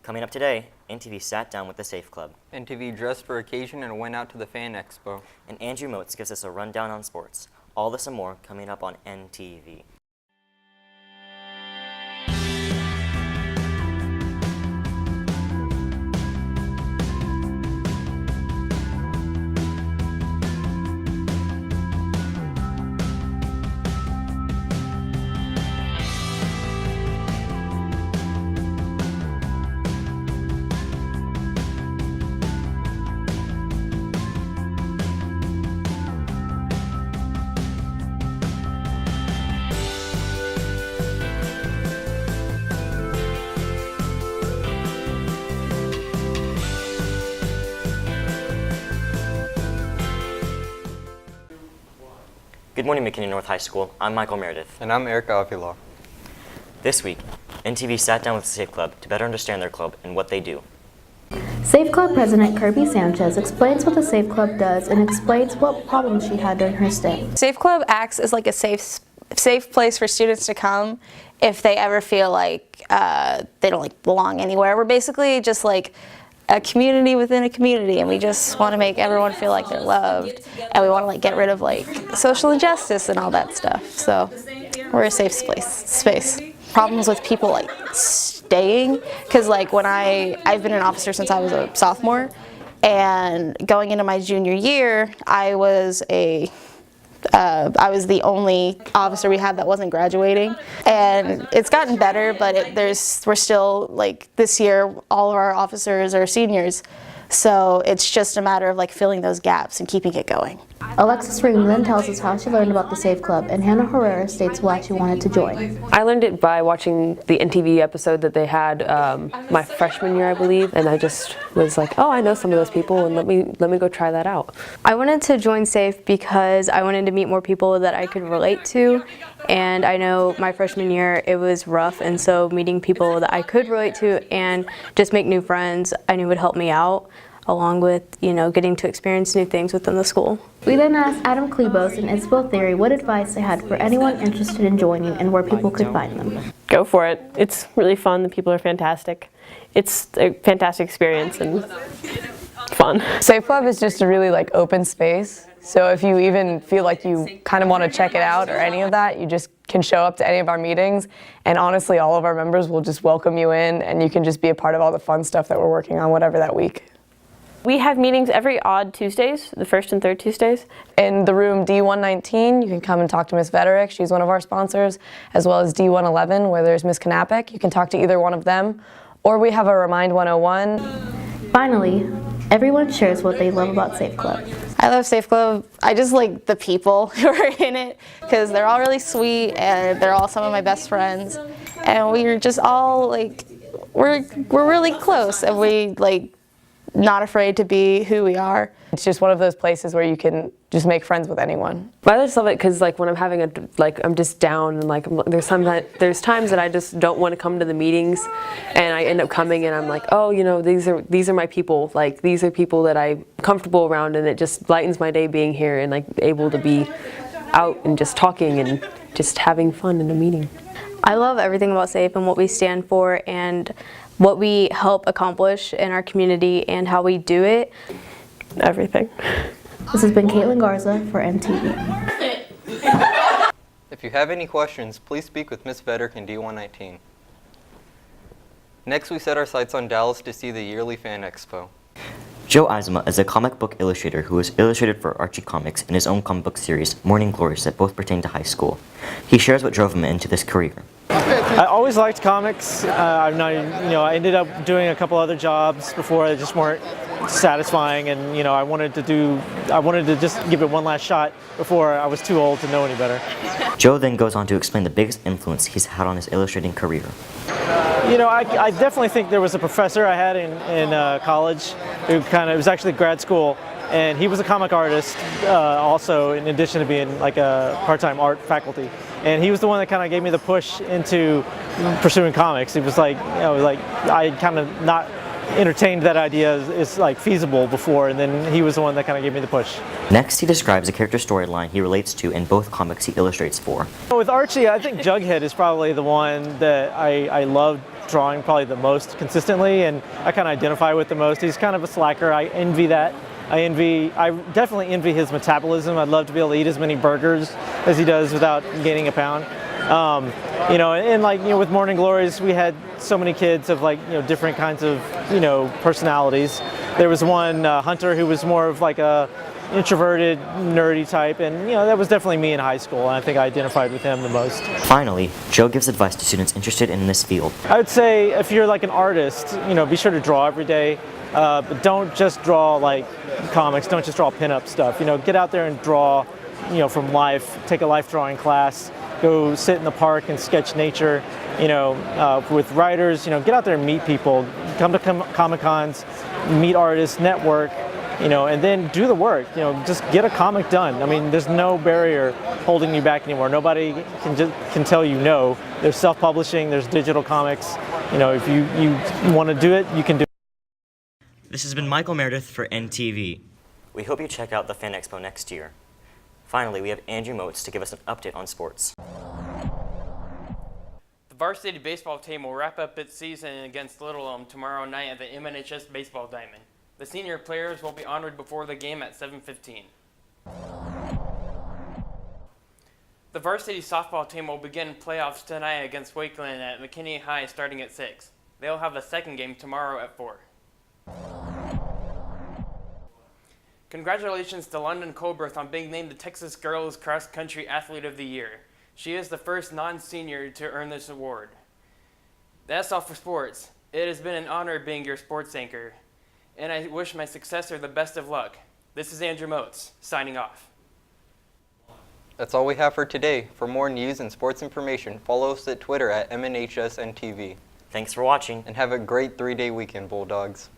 Coming up today, NTV sat down with the Safe Club. NTV dressed for occasion and went out to the Fan Expo. And Andrew Motes gives us a rundown on sports. All this and more coming up on NTV. Good morning, McKinney North High School. I'm Michael Meredith. And I'm Eric Avila. This week, NTV sat down with the Safe Club to better understand their club and what they do. Safe Club President Kirby Sanchez explains what the Safe Club does and explains what problems she had during her stay. Safe Club acts as like a safe place for students to come if they ever feel like they don't belong anywhere. We're basically just like a community within a community, and we just want to make everyone feel like they're loved, and we want to get rid of social injustice and all that stuff. So we're a safe space. Problems with people staying, because when I've been an officer since I was a sophomore, and going into my junior year, I was the only officer we had that wasn't graduating, and it's gotten better, but we're still this year all of our officers are seniors, so it's just a matter of filling those gaps and keeping it going. Alexis Ream then tells us how she learned about the Safe Club, and Hannah Herrera states why she wanted to join. I learned it by watching the NTV episode that they had my freshman year, I believe, and I just was like, oh, I know some of those people, and let me go try that out. I wanted to join SAFE because I wanted to meet more people that I could relate to, and I know my freshman year it was rough, and so meeting people that I could relate to and just make new friends I knew would help me out, along with, getting to experience new things within the school. We then asked Adam Klebos and Isabel Theory what advice they had for anyone interested in joining and where people could find them. Go for it. It's really fun. The people are fantastic. It's a fantastic experience and fun. Safe Club is just a really open space. So if you even feel like you kind of want to check it out or any of that, you just can show up to any of our meetings, and honestly all of our members will just welcome you in, and you can just be a part of all the fun stuff that we're working on whatever that week. We have meetings every odd Tuesdays, the first and third Tuesdays. In the room D119, you can come and talk to Miss Vederick. She's one of our sponsors, as well as D111, where there's Miss Knappich. You can talk to either one of them, or we have a Remind 101. Finally, everyone shares what they love about Safe Club. I love Safe Club. I just like the people who are in it, because they're all really sweet, and they're all some of my best friends, and we're just all we're really close, and we not afraid to be who we are. It's just one of those places where you can just make friends with anyone. I just love it because when I'm having I'm just down, and there's times that I just don't want to come to the meetings, and I end up coming, and I'm like, oh, these are my people. These are people that I'm comfortable around, and it just lightens my day being here and able to be out and just talking and just having fun in a meeting. I love everything about SAFE and what we stand for and what we help accomplish in our community and how we do it. Everything. This has been Caitlin Garza for NTV. If you have any questions, please speak with Miss Vederick in D119. Next, we set our sights on Dallas to see the yearly Fan Expo. Joe Eisema is a comic book illustrator who has illustrated for Archie Comics in his own comic book series, Morning Glories, that both pertain to high school. He shares what drove him into this career. I always liked comics. I ended up doing a couple other jobs before that just weren't satisfying, and I wanted to just give it one last shot before I was too old to know any better. Joe then goes on to explain the biggest influence he's had on his illustrating career. I definitely think there was a professor I had in college who it was actually grad school, and he was a comic artist also, in addition to being a part-time art faculty. And he was the one that kind of gave me the push into pursuing comics. It was I had kind of not entertained that idea as feasible before, and then he was the one that kind of gave me the push. Next, he describes a character storyline he relates to in both comics he illustrates for. With Archie, I think Jughead is probably the one that I loved drawing probably the most consistently, and I kind of identify with the most. He's kind of a slacker. I envy that. I definitely envy his metabolism. I'd love to be able to eat as many burgers as he does without gaining a pound. You know, and like, you know, with Morning Glories, we had so many kids of like, you know, different kinds of, you know, personalities. There was one, Hunter, who was more of like a introverted, nerdy type, and you know, that was definitely me in high school, and I think I identified with him the most. Finally, Joe gives advice to students interested in this field. I would say if you're like an artist, you know, be sure to draw every day, but don't just draw like comics, don't just draw pinup stuff. You know, get out there and draw, you know, from life. Take a life drawing class, go sit in the park and sketch nature. You know, with writers, you know, get out there and meet people, come to Comic-Cons, meet artists, network, you know, and then do the work. You know, just get a comic done. I mean, there's no barrier holding you back anymore. Nobody can tell you no. There's self-publishing, there's digital comics. You know, if you want to do it, you can do it. This has been Michael Meredith for NTV. We hope you check out the Fan Expo next year. Finally, we have Andrew Motes to give us an update on sports. The varsity baseball team will wrap up its season against Little Elm tomorrow night at the MNHS Baseball Diamond. The senior players will be honored before the game at 7:15. The varsity softball team will begin playoffs tonight against Wakeland at McKinney High starting at 6. They'll have a second game tomorrow at 4. Congratulations to London Colbert on being named the Texas Girls Cross Country Athlete of the Year. She is the first non-senior to earn this award. That's all for sports. It has been an honor being your sports anchor, and I wish my successor the best of luck. This is Andrew Motes, signing off. That's all we have for today. For more news and sports information, follow us at Twitter at MNHSNTV. Thanks for watching. And have a great 3-day weekend, Bulldogs.